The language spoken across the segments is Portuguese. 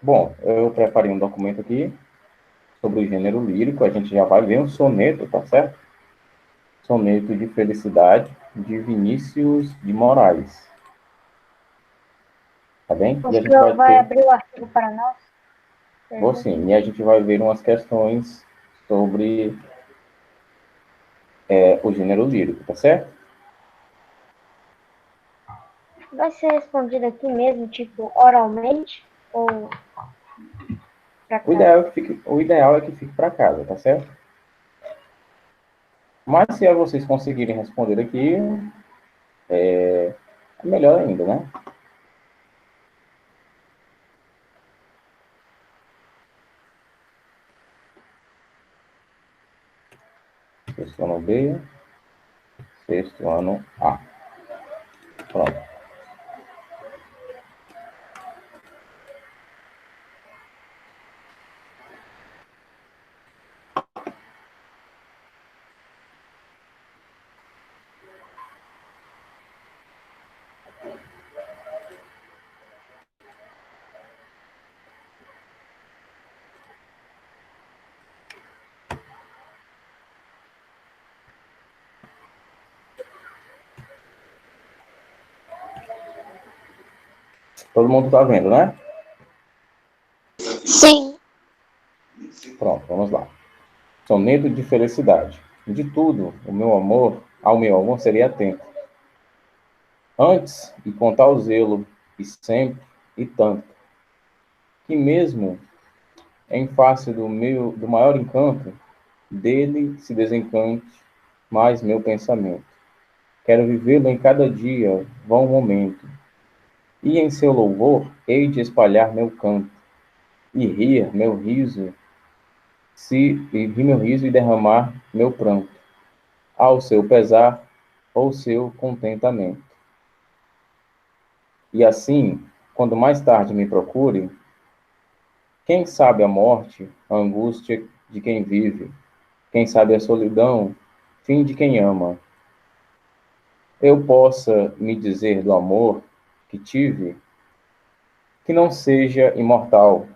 Bom, eu preparei um documento aqui sobre o gênero lírico. A gente já vai ver um soneto, tá certo? Soneto de Felicidade, de Vinícius de Moraes. Tá bem? O E a gente senhor vai vai ter, abrir o artigo para nós? vou Pergunta. sim, e a gente vai ver umas questões sobre o gênero lírico, tá certo? Vai ser respondido aqui mesmo, tipo, oralmente ou para casa? O ideal é que fique para casa, tá certo? Mas se vocês conseguirem responder aqui, é melhor ainda, né? Sexto ano B, sexto ano A. Pronto. Todo mundo está vendo, né? Sim. Pronto, vamos lá. Soneto de felicidade. De tudo, ao meu amor seria atento. Antes, e com tal zelo, e sempre, e tanto, que mesmo em face do maior encanto, dele se desencante mais meu pensamento. Quero vivê-lo em cada dia, vão momento, e em seu louvor hei de espalhar meu canto, e rir meu riso, e rir meu riso e derramar meu pranto, ao seu pesar ou seu contentamento. E assim, quando mais tarde me procure, quem sabe a morte, a angústia de quem vive, quem sabe a solidão, fim de quem ama, eu possa me dizer do amor que tive, que não seja imortal,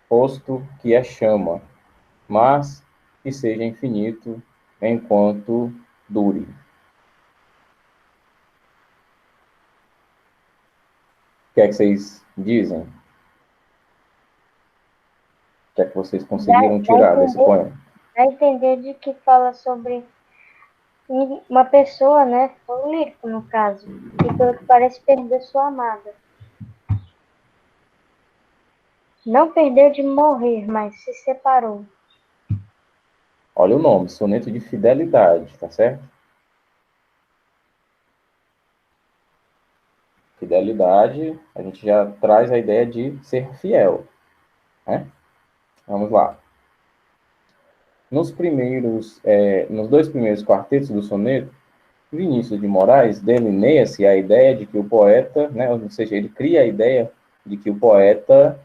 posto que é chama, mas que seja infinito enquanto dure. O que é que vocês dizem? O que é que vocês Dá, conseguiram dá, a tirar desse entender, poema? dá a entender de que fala sobre uma pessoa, né? Um lírico, no caso, que pelo que parece perdeu sua amada. Não perdeu de morrer, mas se separou. Olha o nome, soneto de fidelidade, tá certo? Fidelidade, a gente já traz a ideia de ser fiel, né? Vamos lá. Nos dois primeiros quartetos do soneto, Vinícius de Moraes delineia-se a ideia de que o poeta, né, ou seja, ele cria a ideia de que o poeta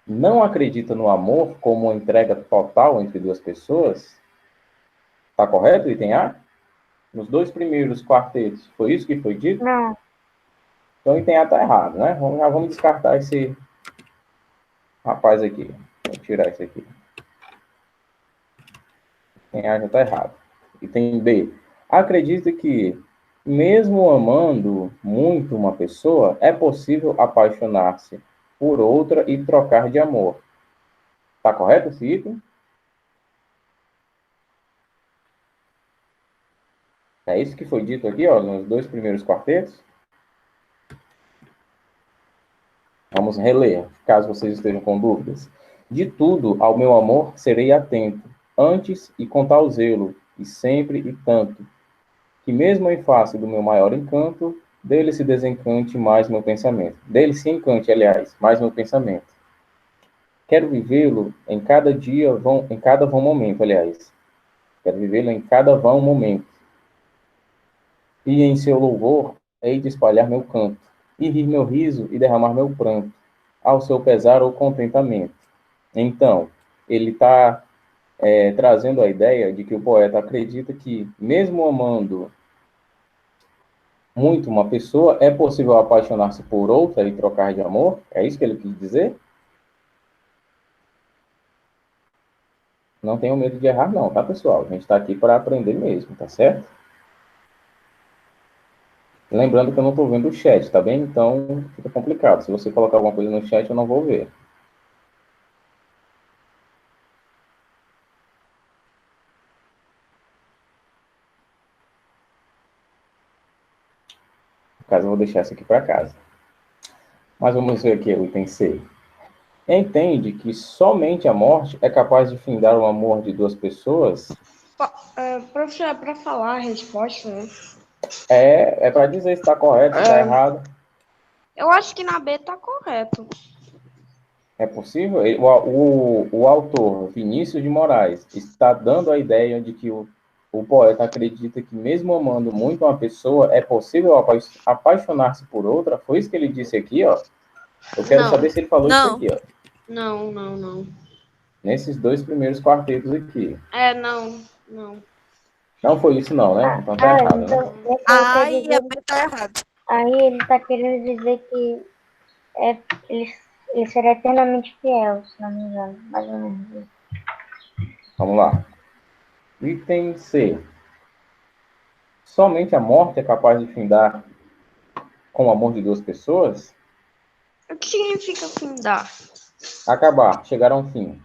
não acredita no amor como uma entrega total entre duas pessoas. Está correto, item A? Nos dois primeiros quartetos, foi isso que foi dito? Não, Então, item A está errado, né? Já vamos descartar esse rapaz aqui. Vou tirar isso aqui. Item A já está errado. Item B. Acredita que, mesmo amando muito uma pessoa, é possível apaixonar-se por outra e trocar de amor. Está correto esse item? É isso que foi dito aqui, ó, nos dois primeiros quartetos. Vamos reler, caso vocês estejam com dúvidas. De tudo, ao meu amor, serei atento, antes e com tal zelo, e sempre e tanto, que mesmo em face do meu maior encanto, dele se desencante mais meu pensamento. Dele se encante, aliás, mais meu pensamento. Quero vivê-lo em cada dia, em cada vão momento, aliás. Quero vivê-lo em cada vão momento. E em seu louvor hei de espalhar meu canto, e rir meu riso e derramar meu pranto, ao seu pesar ou contentamento. Então, ele está trazendo a ideia de que o poeta acredita que, mesmo amando muito uma pessoa, é possível apaixonar-se por outra e trocar de amor? É isso que ele quis dizer? Não tenham medo de errar, não, tá, pessoal? A gente está aqui para aprender mesmo, tá certo? Lembrando que eu não estou vendo o chat, tá bem? Então fica complicado. Se você colocar alguma coisa no chat, eu não vou ver. No caso, eu vou deixar isso aqui para casa. Mas vamos ver aqui o item C. Entende que somente a morte é capaz de findar o amor de duas pessoas? Professor, é para falar a resposta, né? É para dizer se está correto, se está errado. Eu acho que na B tá correto. É possível? O autor, Vinícius de Moraes, está dando a ideia de que o poeta acredita que, mesmo amando muito uma pessoa, é possível apaixonar-se por outra? Foi isso que ele disse aqui, ó. Eu quero saber se ele falou isso aqui, ó. Não. Nesses dois primeiros quartetos aqui. Não. Não foi isso, não, né? Então tá errado, né? Então, Ai, a B tá errado. aí ele está querendo dizer que ele será eternamente fiel, se não me engano. Mais ou menos. Vamos lá. Item C. Somente a morte é capaz de findar com o amor de duas pessoas? O que significa findar? Acabar, chegar a um fim.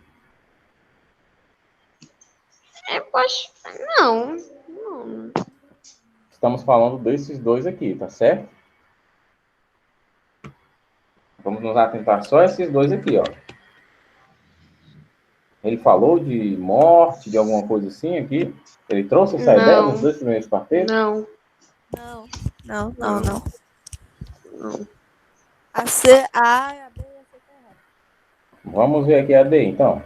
Eu acho. Não. Estamos falando desses dois aqui, tá certo? Vamos nos atentar só a esses dois aqui, ó. Ele falou de morte, de alguma coisa assim aqui. Ele trouxe essa ideia nos dois primeiros quartetos? Não. Não. A C, a B e a C tá errado. Vamos ver aqui a D, então.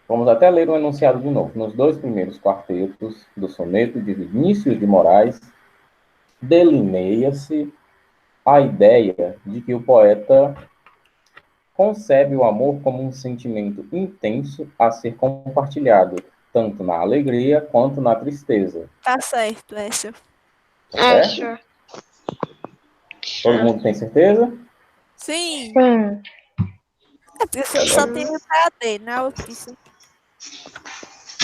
Vamos até ler o enunciado de novo. Nos dois primeiros quartetos do soneto de Vinícius de Moraes, delineia-se a ideia de que o poeta concebe o amor como um sentimento intenso a ser compartilhado, tanto na alegria quanto na tristeza. Tá certo, essa. Tá certo? Todo mundo tem certeza? Sim. Sim. É porque você só tem a D, né? Autíssimo.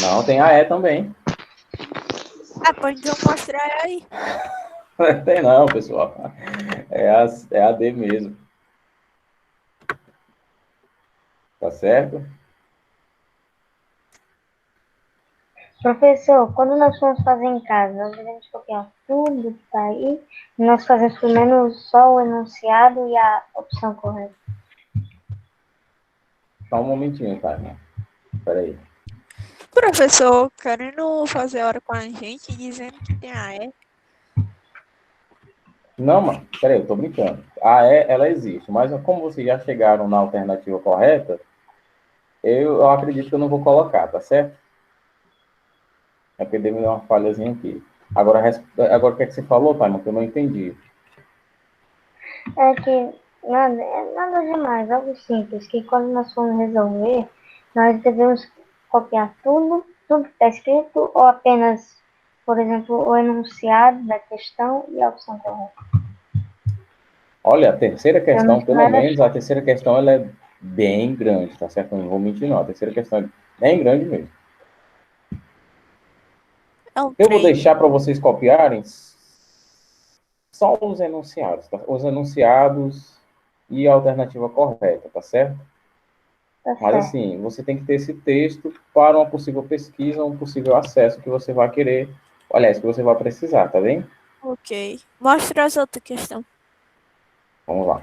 Não, tem a E também. Ah, pode então mostrar aí. Tem não, pessoal. É a D mesmo. Tá certo? Professor, quando nós formos fazer em casa, nós devemos copiar tudo que está aí. Nós fazemos pelo menos só o enunciado e a opção correta. Só um momentinho, tá, irmão? Espera aí. Professor, querendo fazer hora com a gente, dizendo que tem a E. Não, mano. Espera aí, eu tô brincando. A E, ela existe. Mas como vocês já chegaram na alternativa correta, eu acredito que eu não vou colocar, tá certo? É porque deu uma falhazinha aqui. Agora o que é que você falou, Taima, que eu não entendi. É que nada demais, algo simples, que quando nós formos resolver, nós devemos copiar tudo que está escrito, ou apenas, por exemplo, o enunciado da questão e a opção correta. Olha, a terceira questão, não pelo menos, a terceira questão, ela é bem grande, tá certo? Eu não vou mentir, não. A terceira questão é bem grande mesmo. É um Eu vou trem. deixar para vocês copiarem só os enunciados, tá? Os enunciados e a alternativa correta, tá certo? Tá Mas, certo. assim, você tem que ter esse texto para uma possível pesquisa, um possível acesso que você vai querer, aliás, que você vai precisar, tá bem? Ok. Mostra as outras questões. Vamos lá.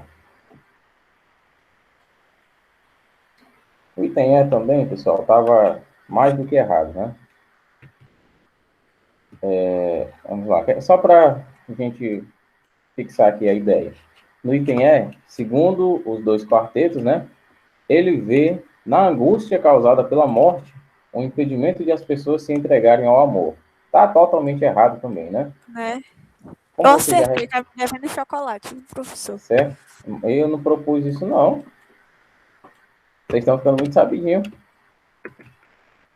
O item E também, pessoal, estava mais do que errado, né? Vamos lá. Só para a gente fixar aqui a ideia. No item E, segundo os dois quartetos, né? Ele vê na angústia causada pela morte o impedimento de as pessoas se entregarem ao amor. Tá totalmente errado também, né? Né? Como Eu você já acertei, tá me devendo chocolate, professor. certo? Eu não propus isso, não. Vocês estão ficando muito sabidinho.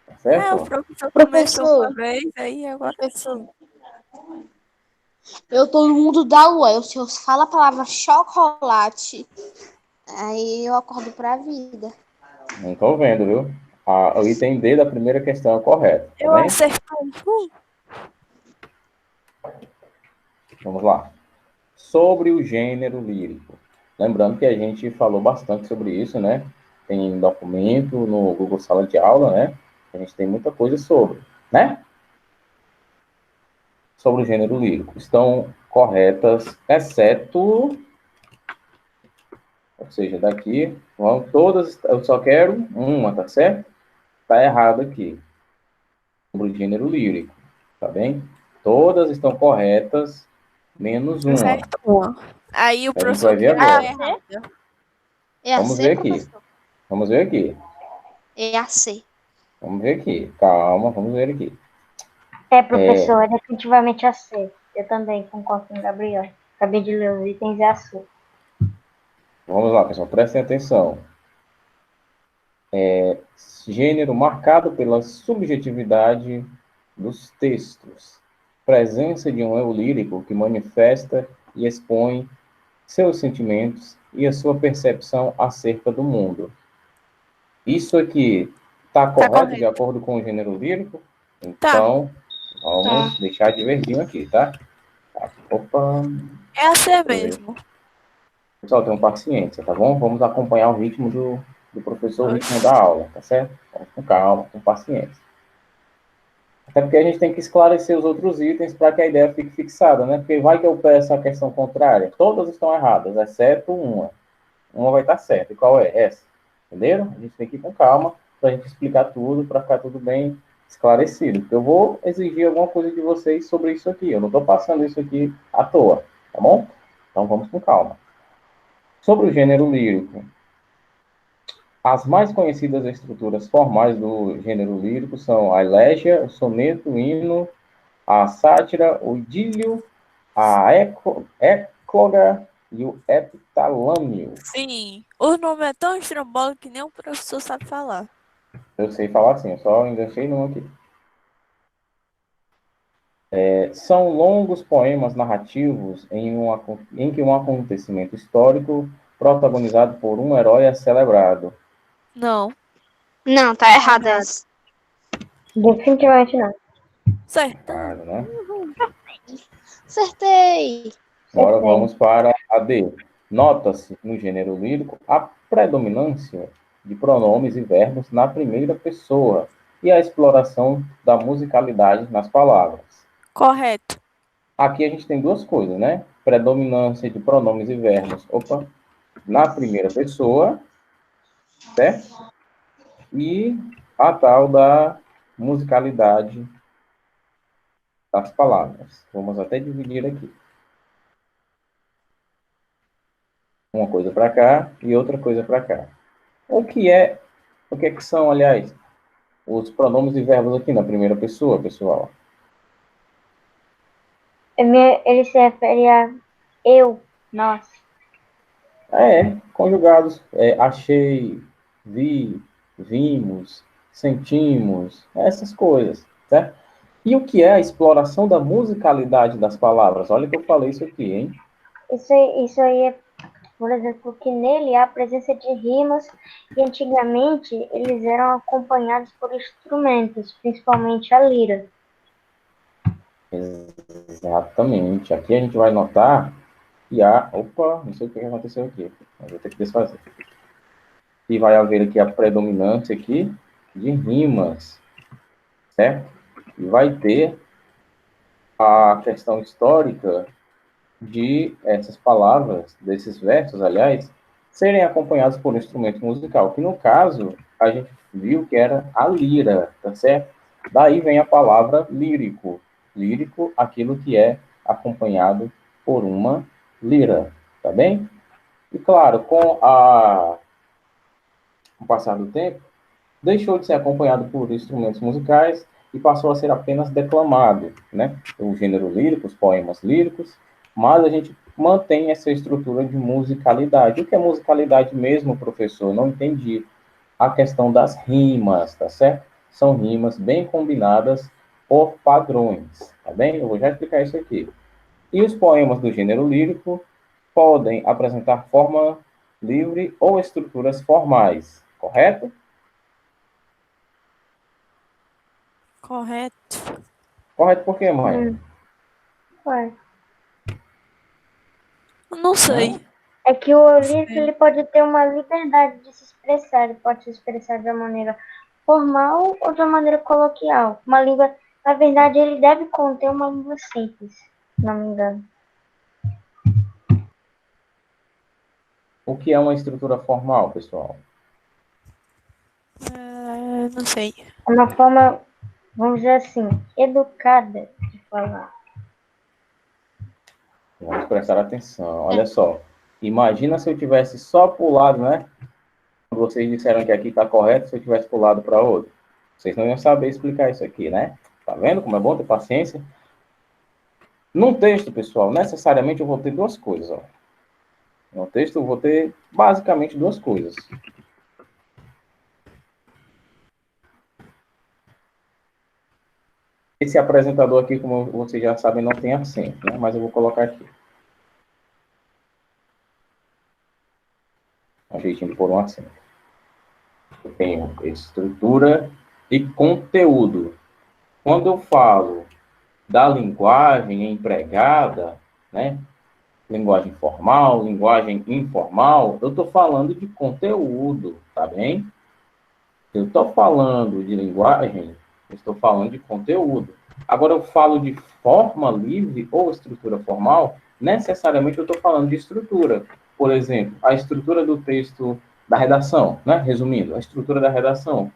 Tá É, o certo? professor começou Professor. uma vez, aí agora sim. Eu tô no mundo da lua. Se eu falo a palavra chocolate, aí eu acordo pra vida. Não tô vendo, viu? O item D da primeira questão é o correto, tá Eu bem? acertei. Vamos lá. Sobre o gênero lírico. Lembrando que a gente falou bastante sobre isso, né? Tem documento no Google Sala de Aula, né? A gente tem muita coisa sobre, né? Sobre o gênero lírico. Estão corretas, exceto... Ou seja, daqui, vão todas... Eu só quero uma, tá certo? Tá errado aqui. Sobre o gênero lírico, tá bem? Todas estão corretas, menos uma. Acertou uma. Aí o A gente professor vai ver queria agora. a errada. É a Vamos C, ver aqui. professor? Vamos ver aqui. É a C. Vamos ver aqui. Calma, vamos ver aqui. Professor, é definitivamente a C. Eu também concordo com o Gabriel. Acabei de ler os itens e a C. Vamos lá, pessoal. Prestem atenção. Gênero marcado pela subjetividade dos textos. Presença de um eu lírico que manifesta e expõe seus sentimentos e a sua percepção acerca do mundo. Isso aqui está correto de correto. acordo com o gênero lírico? Tá. Então, vamos deixar de verdinho aqui, tá? Opa, É a C mesmo. pessoal, tenham paciência, tá bom? Vamos acompanhar o ritmo do professor, o ritmo da Oxi. aula, tá certo? Vamos com calma, com paciência. Até porque a gente tem que esclarecer os outros itens para que a ideia fique fixada, né? Porque vai que eu peço a questão contrária. Todas estão erradas, exceto uma. Uma vai estar certa. E qual é? Essa. Entenderam? A gente tem que ir com calma para a gente explicar tudo, para ficar tudo bem esclarecido. Porque eu vou exigir alguma coisa de vocês sobre isso aqui. Eu não estou passando isso aqui à toa, tá bom? Então vamos com calma. Sobre o gênero lírico, as mais conhecidas estruturas formais do gênero lírico são a elégia, o soneto, o hino, a sátira, o idílio, a ecloga e o epitalâmio. Sim. O nome é tão estrambólico que nem o professor sabe falar. Eu sei falar assim, eu só enganchei num aqui. São longos poemas narrativos em que um acontecimento histórico protagonizado por um herói é celebrado. Não. Não, tá errado essa. Definitivamente não. Certo. Claro, né? Acertei. Agora vamos para a D. Nota-se, no gênero lírico, a predominância de pronomes e verbos na primeira pessoa e a exploração da musicalidade nas palavras. Correto. Aqui a gente tem duas coisas, né? Predominância de pronomes e verbos, na primeira pessoa, certo? E a tal da musicalidade das palavras. Vamos até dividir aqui. Uma coisa para cá e outra coisa para cá. O que é que são, aliás, os pronomes e verbos aqui na primeira pessoa, pessoal? Ele se refere a eu, nós. Conjugados. Achei, vi, vimos, sentimos, essas coisas, certo? E o que é a exploração da musicalidade das palavras? Olha que eu falei isso aqui, hein? Isso aí é, por exemplo, que nele há a presença de rimas e antigamente eles eram acompanhados por instrumentos, principalmente a lira. Exatamente. Aqui a gente vai notar que há... Opa, não sei o que aconteceu aqui. Mas vou ter que desfazer. E vai haver aqui a predominância aqui de rimas, certo? E vai ter a questão histórica de essas palavras, desses versos, aliás, serem acompanhados por um instrumento musical, que no caso, a gente viu que era a lira, tá certo? Daí vem a palavra lírico. Lírico, aquilo que é acompanhado por uma lira, tá bem? E claro, com o passar do tempo, deixou de ser acompanhado por instrumentos musicais e passou a ser apenas declamado, né? O gênero lírico, os poemas líricos, mas a gente mantém essa estrutura de musicalidade. O que é musicalidade mesmo, professor? Não entendi. A questão das rimas, tá certo? São rimas bem combinadas por padrões, tá bem? Eu vou já explicar isso aqui. E os poemas do gênero lírico podem apresentar forma livre ou estruturas formais, correto? Correto. Correto por quê, Maia? Ué. Não sei. É que o lírico ele pode ter uma liberdade de se expressar, ele pode se expressar de uma maneira formal ou de uma maneira coloquial. Uma língua, na verdade, ele deve conter uma língua simples, se não me engano. O que é uma estrutura formal, pessoal? Não sei. É uma forma, vamos dizer assim, educada de falar. Vamos prestar atenção. Olha só. Imagina se eu tivesse só pulado, né? Vocês disseram que aqui está correto, se eu tivesse pulado para outro. Vocês não iam saber explicar isso aqui, né? Tá vendo como é bom ter paciência? Num texto, pessoal, necessariamente eu vou ter duas coisas, ó. No texto eu vou ter basicamente duas coisas. Esse apresentador aqui, como vocês já sabem, não tem acento, né? Mas eu vou colocar aqui. Um jeitinho de pôr um acento. Eu tenho estrutura e conteúdo. Quando eu falo da linguagem empregada, né? Linguagem formal, linguagem informal, eu estou falando de conteúdo, tá bem? Eu estou falando de linguagem, eu estou falando de conteúdo. Agora, eu falo de forma livre ou estrutura formal, necessariamente eu estou falando de estrutura. Por exemplo, a estrutura do texto da redação, né? Resumindo, a estrutura da redação.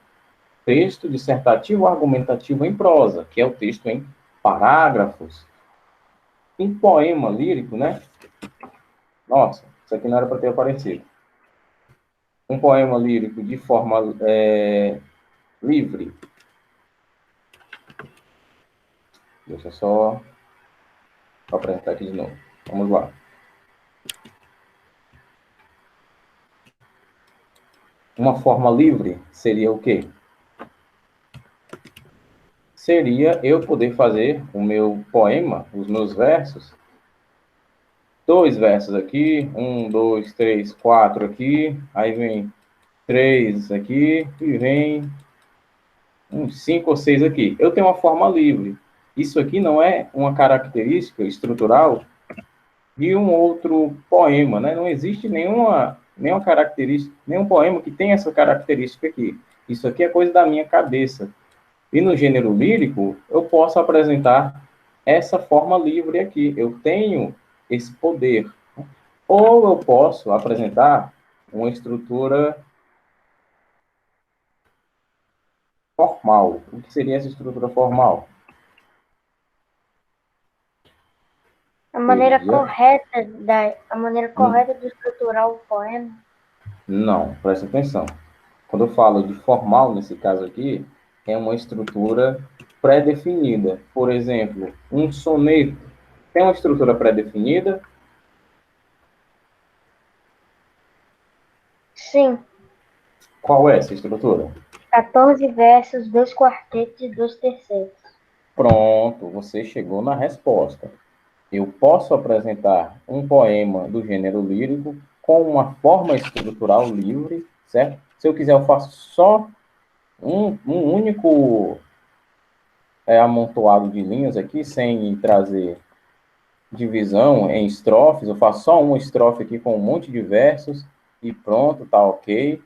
Texto dissertativo argumentativo em prosa, que é o texto em parágrafos. Um poema lírico, né? Nossa, isso aqui não era para ter aparecido. Um poema lírico de forma livre. Deixa eu só apresentar aqui de novo. Vamos lá. Uma forma livre seria o quê? Seria eu poder fazer o meu poema, os meus versos, 2 versos aqui, 1, 2, 3, 4 aqui, aí vem 3 aqui, e vem uns 5 ou 6 aqui. Eu tenho uma forma livre. Isso aqui não é uma característica estrutural de um outro poema, né? Não existe nenhuma característica, nenhum poema que tenha essa característica aqui. Isso aqui é coisa da minha cabeça. E no gênero lírico, eu posso apresentar essa forma livre aqui. Eu tenho esse poder. Ou eu posso apresentar uma estrutura formal. O que seria essa estrutura formal? A maneira correta de estruturar o poema. Não, presta atenção. Quando eu falo de formal, nesse caso aqui, é uma estrutura pré-definida. Por exemplo, um soneto tem uma estrutura pré-definida? Sim. Qual é essa estrutura? 14 versos, 2 quartetos e 2 tercetos. Pronto, você chegou na resposta. Eu posso apresentar um poema do gênero lírico com uma forma estrutural livre, certo? Se eu quiser, eu faço só um único amontoado de linhas aqui, sem trazer divisão em estrofes. Eu faço só uma estrofe aqui com um monte de versos e pronto, tá ok.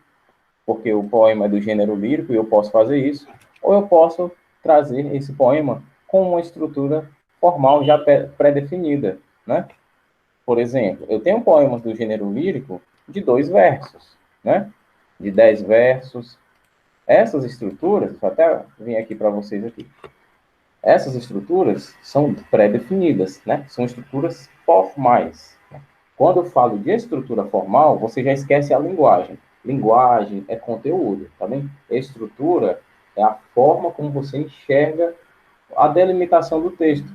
Porque o poema é do gênero lírico e eu posso fazer isso. Ou eu posso trazer esse poema com uma estrutura formal já pré-definida, né? Por exemplo, eu tenho poemas do gênero lírico de 2 versos, né? De 10 versos. Essas estruturas, vou até vir aqui para vocês aqui. Essas estruturas são pré-definidas, né? São estruturas formais. Quando eu falo de estrutura formal, você já esquece a linguagem. Linguagem é conteúdo, tá bem? Estrutura é a forma como você enxerga a delimitação do texto.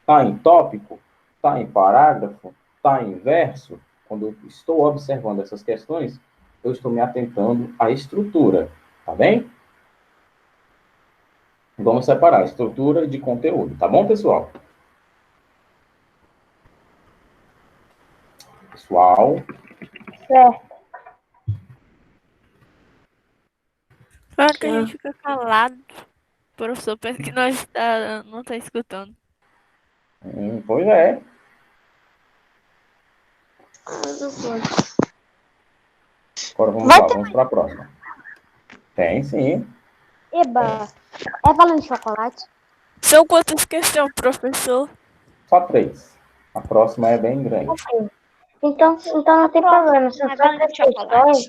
Está em tópico? Está em parágrafo? Está em verso? Quando eu estou observando essas questões, eu estou me atentando à estrutura, tá bem? Vamos separar estrutura de conteúdo, tá bom, pessoal? Pessoal, Certo. Claro que a gente fica calado. O professor pensa que não tá escutando. pois é. Agora vamos Vai lá, ter vamos para a próxima. Tem sim. Eba. É valendo chocolate? São quantas questões, professor? Só 3. A próxima é bem grande. Ok. Então não tem problema. São Vai só valendo 3 chocolate? questões.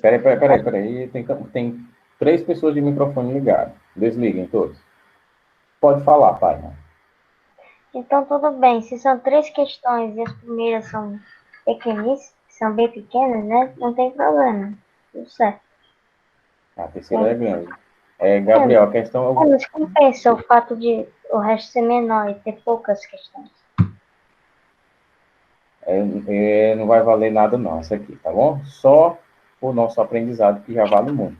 Peraí. Tem 3 pessoas de microfone ligado. Desliguem todos. Pode falar, pai. Então tudo bem. Se são 3 questões e as primeiras são pequeníssimas, são bem pequenas, né? Não tem problema. Tudo certo. A terceira é grande. Gabriel, a questão Mas compensa o fato de o resto ser menor e ter poucas questões. não vai valer nada não, essa aqui, tá bom? Só o nosso aprendizado que já vale muito.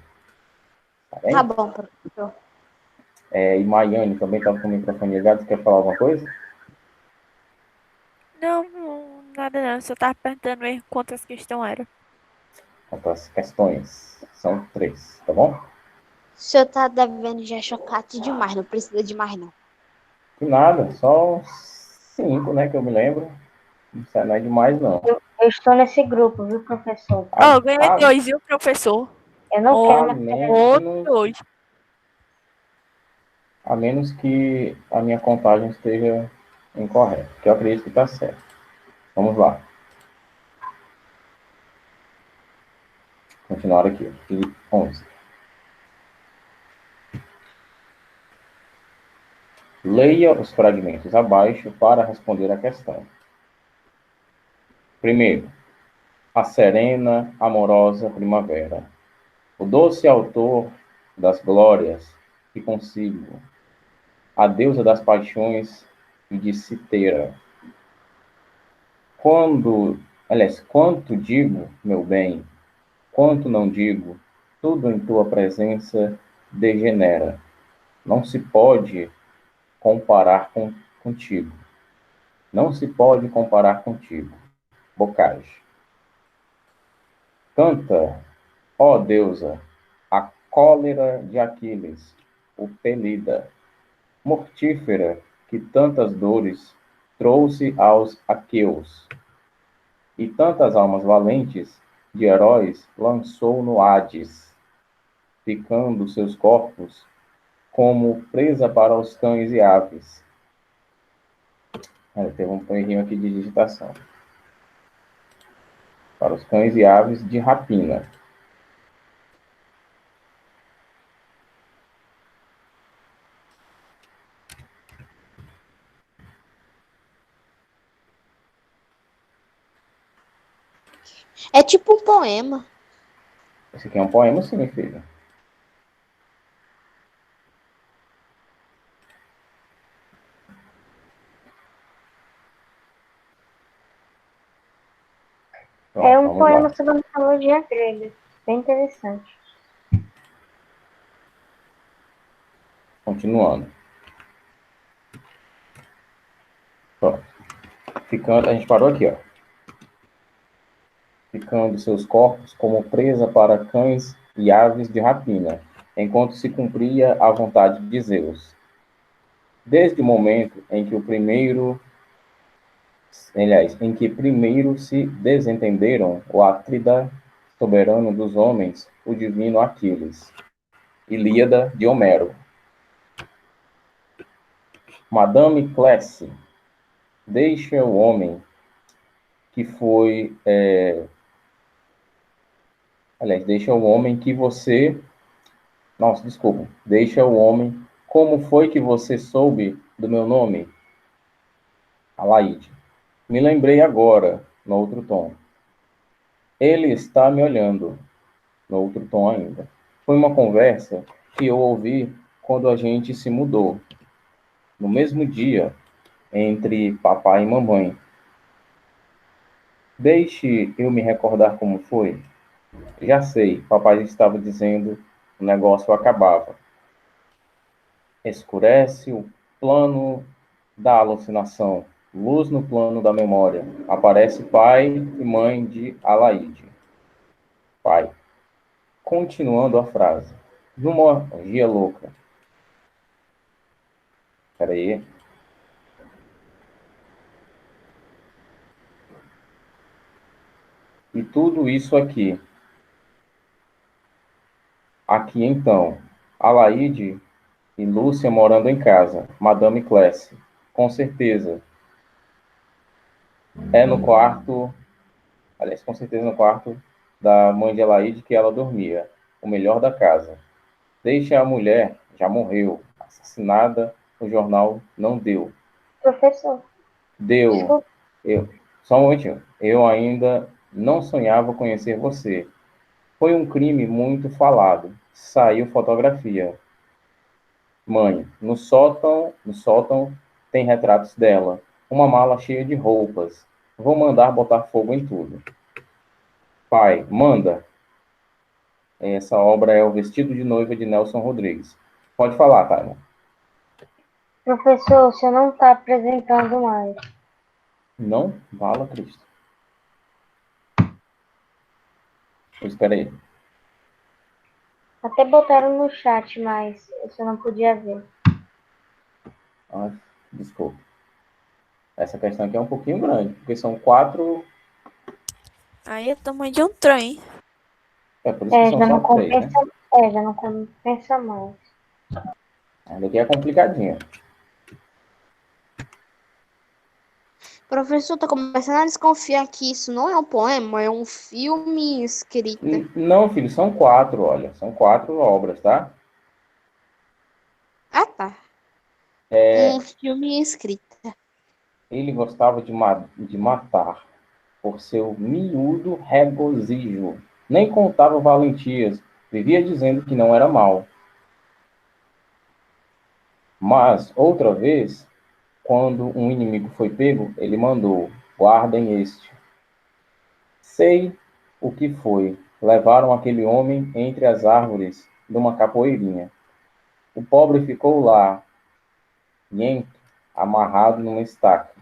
Tá bem? Tá bom, professor. E Maiane também está com o microfone ligado. Você quer falar alguma coisa? Não, nada não. Só tava perguntando mesmo quantas questões eram. As questões são 3, tá bom? O senhor tá devendo já chocolate demais, não precisa de mais, não. De nada, só 5, né, que eu me lembro. Não é demais, não. Eu estou nesse grupo, viu, professor? A, Eu ganhei a, 2, viu, professor? Eu não Ou quero mais menos, hoje. a menos que a minha contagem esteja incorreta, que eu acredito que está certo. Vamos lá. Continuar aqui. 11. Leia os fragmentos abaixo para responder a questão. Primeiro, a serena, amorosa primavera. O doce autor das glórias que consigo. A deusa das paixões e de Citera. Quanto digo, meu bem, quanto não digo, tudo em tua presença degenera. Não se pode comparar contigo. Não se pode comparar contigo. Bocage. Canta, ó deusa, a cólera de Aquiles, o Pelida, mortífera que tantas dores trouxe aos aqueus, e tantas almas valentes de heróis lançou no Hades, ficando seus corpos como presa para os cães e aves. Teve um errinho aqui de digitação. Para os cães e aves de rapina. É tipo um poema. Esse aqui é um poema, sim, filho. Pronto, É um vamos poema lá. sobre a mitologia grega. Bem interessante. Continuando. Pronto. A gente parou aqui, ó. Ficando seus corpos como presa para cães e aves de rapina, enquanto se cumpria a vontade de Zeus. Desde o momento em que em que primeiro se desentenderam o Atrida, soberano dos homens, o divino Aquiles. Ilíada de Homero. Madame Clécy, deixa o homem que foi... deixa o homem que você... Nossa, desculpa. Deixa o homem... Como foi que você soube do meu nome? Alaide. Me lembrei agora, no outro tom. Ele está me olhando, no outro tom ainda. Foi uma conversa que eu ouvi quando a gente se mudou. No mesmo dia, entre papai e mamãe. Deixe eu me recordar como foi. Já sei, papai estava dizendo, o negócio acabava. Escurece o plano da alucinação, Luz no plano da memória. Aparece pai e mãe de Alaide. Pai. Continuando a frase. Numa orgia louca. Espera aí. E tudo isso aqui. Aqui então. Alaide e Lúcia morando em casa. Madame Classe. Com certeza. É no quarto. Aliás, com certeza no quarto da mãe de Alaide que ela dormia. O melhor da casa. Deixa a mulher, já morreu, assassinada, o jornal não deu. Professor, Deu. desculpa, Só um momentinho. Eu ainda não sonhava conhecer você. Foi um crime muito falado. Saiu fotografia. Mãe, no sótão tem retratos dela. Uma mala cheia de roupas. Vou mandar botar fogo em tudo. Pai, manda. Essa obra é O Vestido de Noiva de Nelson Rodrigues. Pode falar, Taima. professor, você não está apresentando mais. Não? Fala, Cristo. Espera aí. Até botaram no chat, mas você não podia ver. Ah, desculpa. Essa questão aqui é um pouquinho grande, porque são 4. Aí é o tamanho de um trem. É por isso que são Já só não 3, né? compensa, já não compensa mais. Essa daqui é complicadinha. Professor, tô começando a desconfiar que isso não é um poema, é um filme escrito. Não, filho, são 4, olha. São 4 obras, tá? Ah, tá. Um filme escrito. Ele gostava de matar por seu miúdo regozijo. Nem contava valentias. Vivia dizendo que não era mal. Mas, outra vez, quando um inimigo foi pego, ele mandou: guardem este. Sei o que foi. Levaram aquele homem entre as árvores de uma capoeirinha. O pobre ficou lá, nhento, amarrado numa estaca.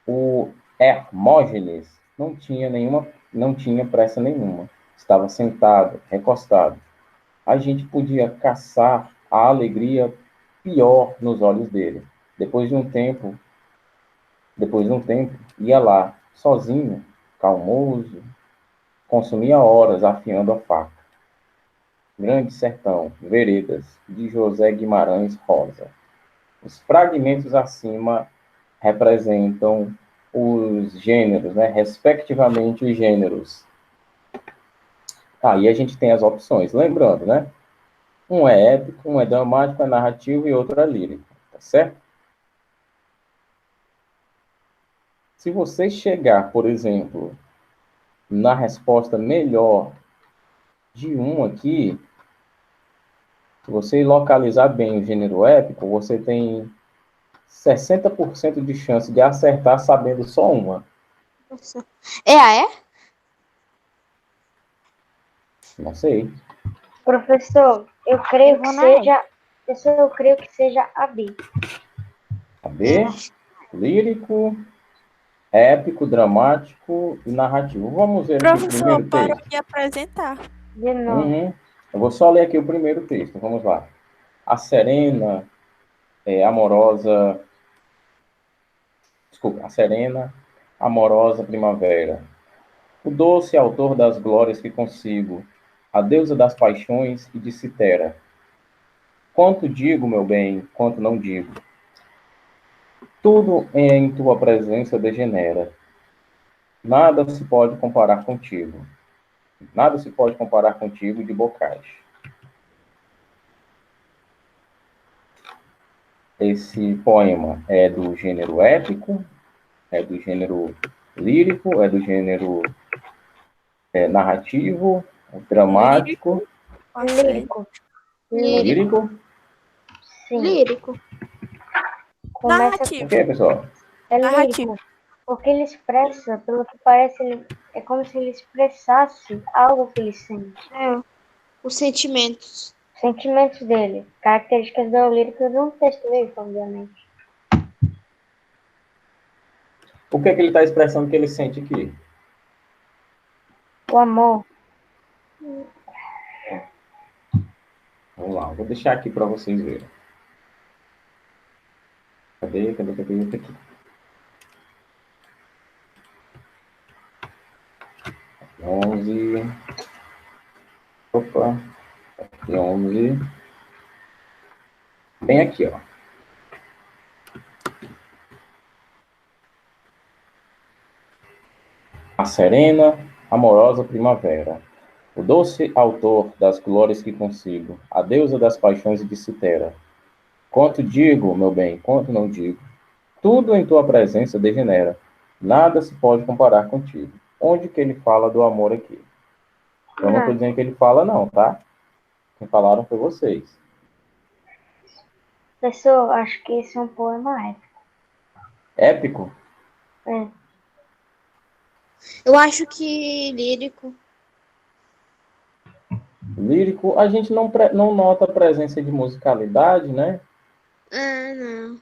O Hermógenes não tinha pressa nenhuma. Estava sentado, recostado. A gente podia caçar a alegria pior nos olhos dele. Depois de um tempo, ia lá, sozinho, calmoso, consumia horas afiando a faca. Grande Sertão, Veredas, de José Guimarães Rosa. Os fragmentos acima representam os gêneros, né? Respectivamente os gêneros. Aí a gente tem as opções, lembrando, né? Um é épico, um é dramático, é narrativo e outro é lírico, tá certo? Se você chegar, por exemplo, na resposta melhor de um aqui, se você localizar bem o gênero épico, você tem 60% de chance de acertar sabendo só uma. É? Não sei. Professor, eu creio que seja. Professor, eu creio que seja a B. A B, lírico, épico, dramático e narrativo. Vamos ver aqui o Professor, primeiro parou texto. de apresentar. De novo. Eu vou só ler aqui o primeiro texto. Vamos lá. A serena, amorosa. Desculpa, a serena, amorosa primavera. O doce autor das glórias que consigo. A deusa das paixões e de Citera. Quanto digo, meu bem, quanto não digo. Tudo em tua presença degenera. Nada se pode comparar contigo. Nada se pode comparar contigo de Bocage. Esse poema é do gênero épico, é do gênero lírico, é do gênero narrativo, dramático, Lírico. lírico. Sim. Lírico. Começa Narrativo. O que, pessoal? é Narrativo. lírico. Porque ele expressa, pelo que parece, é como se ele expressasse algo que ele sente. Os sentimentos. Sentimentos dele. Características do lírico de um texto lírico, obviamente. O que é que ele está expressando que ele sente aqui? O amor. Vamos lá, vou deixar aqui para vocês verem. Cadê? Aqui. Onze. Opa. Aqui, 11. Bem aqui, ó. A serena, amorosa primavera. O doce autor das glórias que consigo. A deusa das paixões de Citera. Quanto digo, meu bem, quanto não digo. Tudo em tua presença degenera. Nada se pode comparar contigo. Onde que ele fala do amor aqui? Eu não estou dizendo que ele fala, não, tá? Quem falaram foi vocês. Pessoal, acho que esse é um poema épico. Épico? É. Eu acho que lírico. Lírico, a gente não nota a presença de musicalidade, né? Ah, não.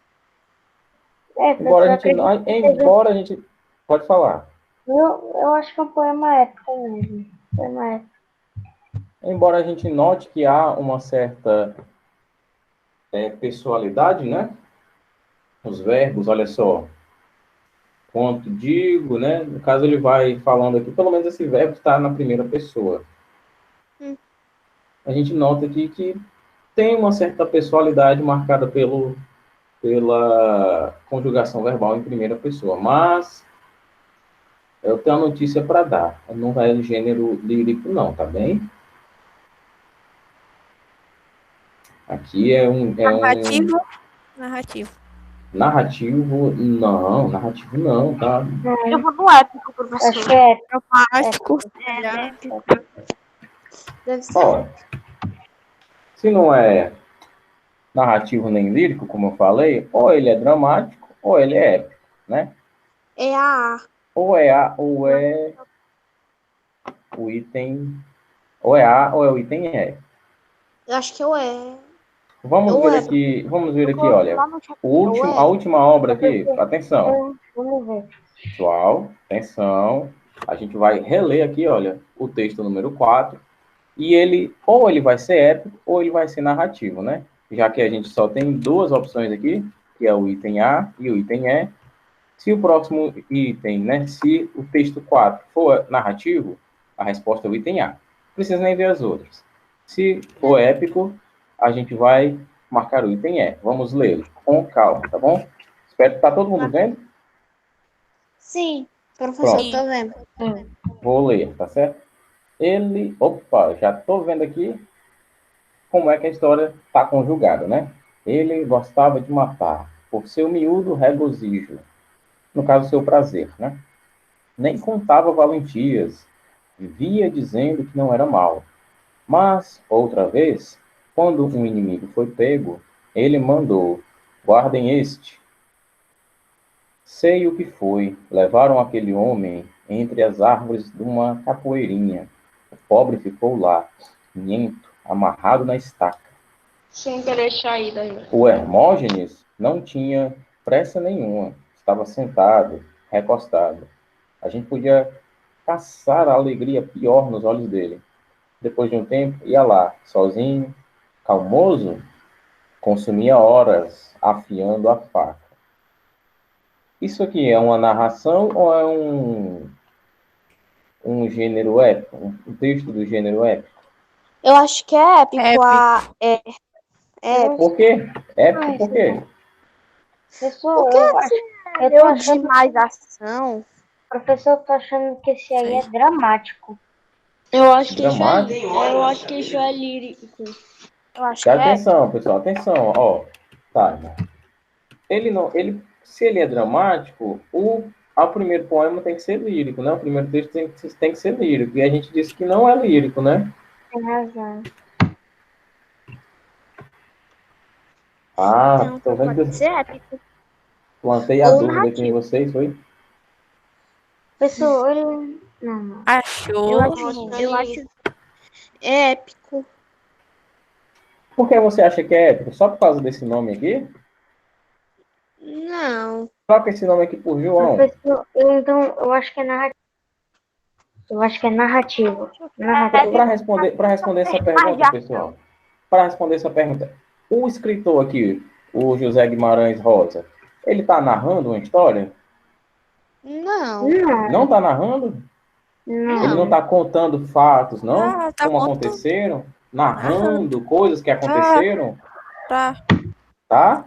Embora a gente... Pode falar. Eu acho que é um poema épico mesmo. Poema épico. Embora a gente note que há uma certa pessoalidade, né? Os verbos, olha só. Quanto digo, né? No caso, ele vai falando aqui, pelo menos esse verbo está na primeira pessoa. A gente nota aqui que tem uma certa pessoalidade marcada pela conjugação verbal em primeira pessoa. Mas eu tenho uma notícia para dar. Não é gênero lírico, não, tá bem? Aqui é um Narrativo. Narrativo, não, tá? Eu vou no épico, professor. Acho que é épico. Dramático. Deve ser. Ó, se não é narrativo nem lírico, como eu falei, ou ele é dramático, ou ele é épico, né? É a. Ou é o item, ou é A, ou é o item E. Eu acho que eu é. Vamos ver aqui, olha. A última obra aqui, atenção. Vamos ver. Pessoal, atenção. A gente vai reler aqui, olha, o texto número 4. E ele, ou ele vai ser épico, ou ele vai ser narrativo, né? Já que a gente só tem duas opções aqui, que é o item A e o item E. Se o próximo item, né? Se o texto 4 for narrativo, a resposta é o item A. Não precisa nem ver as outras. Se for épico, a gente vai marcar o item E. Vamos lê-lo com calma, tá bom? Espero que tá todo mundo vendo. Sim, professor, Pronto. tô vendo. Vou ler, tá certo? Opa, já tô vendo aqui como é que a história está conjugada, né? Ele gostava de matar por seu miúdo regozijo, no caso, seu prazer, né? Nem contava valentias, vivia dizendo que não era mal. Mas, outra vez, quando um inimigo foi pego, ele mandou: guardem este. Sei o que foi, levaram aquele homem entre as árvores de uma capoeirinha. O pobre ficou lá, nhento, amarrado na estaca. Sem querer sair daí. O Hermógenes não tinha pressa nenhuma, estava sentado, recostado. A gente podia caçar a alegria pior nos olhos dele. Depois de um tempo, ia lá, sozinho, calmoso, consumia horas afiando a faca. Isso aqui é uma narração ou é um gênero épico? Um texto do gênero épico? Eu acho que é épico. Por quê? Épico por quê? Pessoal, Porque eu tô eu achando, de mais ação. professor, eu tô achando que esse aí é dramático. Eu acho que Dramático? eu acho que isso é lírico. Eu acho que Atenção, pessoal, atenção, ó. Tá. Se ele é dramático, o primeiro poema tem que ser lírico, né? O primeiro texto tem que ser lírico. E a gente disse que não é lírico, né? Tem razão. Ah, Então, tô vendo pode que ser épico. plantei a Ou dúvida aqui em narrativo. vocês, foi? Pessoal, ele... Não. Achou? Eu acho épico. Por que você acha que é épico? Só por causa desse nome aqui? Não. Troca esse nome aqui por João. Professor, eu acho que é narrativo. Eu acho que é narrativo. Narrativo. Para responder essa pergunta, pessoal, para responder essa pergunta, o escritor aqui, o José Guimarães Rosa, ele está narrando uma história? Não. Não, Não está narrando? Ele não não. está contando fatos, não? Ah, tá Como contando. aconteceram? Narrando coisas que aconteceram? Tá, Tá?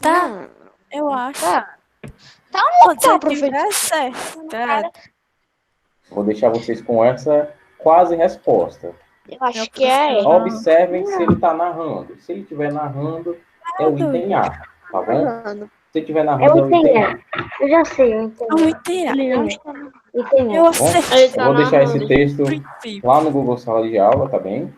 tá, Não. eu acho. Tá. Quando Tá, você professor. tiver certo. Tá. Vou deixar vocês com essa quase resposta. Eu Meu acho que é. professor. Observem se ele está narrando. Se ele estiver narrando, é o item A, tá bom? Narrando. Se estiver Eu narrando, é o item A. entendi. Eu já sei, eu entendi. Muito irado. Ele não Entendi. está narrando. Entendi. Eu Bom, acertei. eu vou deixar esse texto Princípio. lá no Google Sala de Aula, tá bem?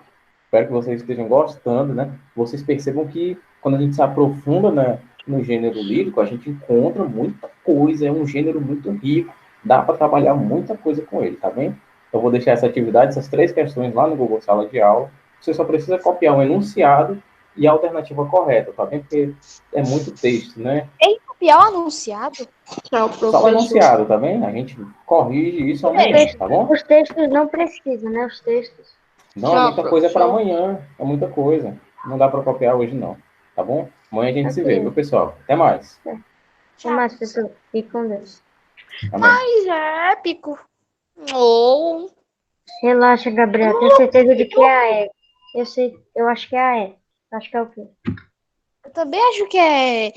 Espero que vocês estejam gostando, né? Vocês percebam que quando a gente se aprofunda, né, no gênero lírico, a gente encontra muita coisa, é um gênero muito rico, dá para trabalhar muita coisa com ele, tá bem? Eu vou deixar essa atividade, essas 3 questões lá no Google Sala de Aula. Você só precisa copiar um enunciado e a alternativa correta, tá bem? Porque é muito texto, né? Copiar o anunciado? Tchau, Só o enunciado, tá bem? A gente corrige isso amanhã, tá bom? Os textos não precisam, né? Os textos. Não, é muita coisa para amanhã. É muita coisa. Não dá para copiar hoje, não. Tá bom? Amanhã a gente se vê, viu, pessoal? Até mais. Até mais, pessoal. Fique com Deus. Amém. Mas é épico. Ou. Relaxa, Gabriel. Tenho certeza de que é a E. Eu sei, eu acho que é a E. Acho que é o quê? Eu também acho que é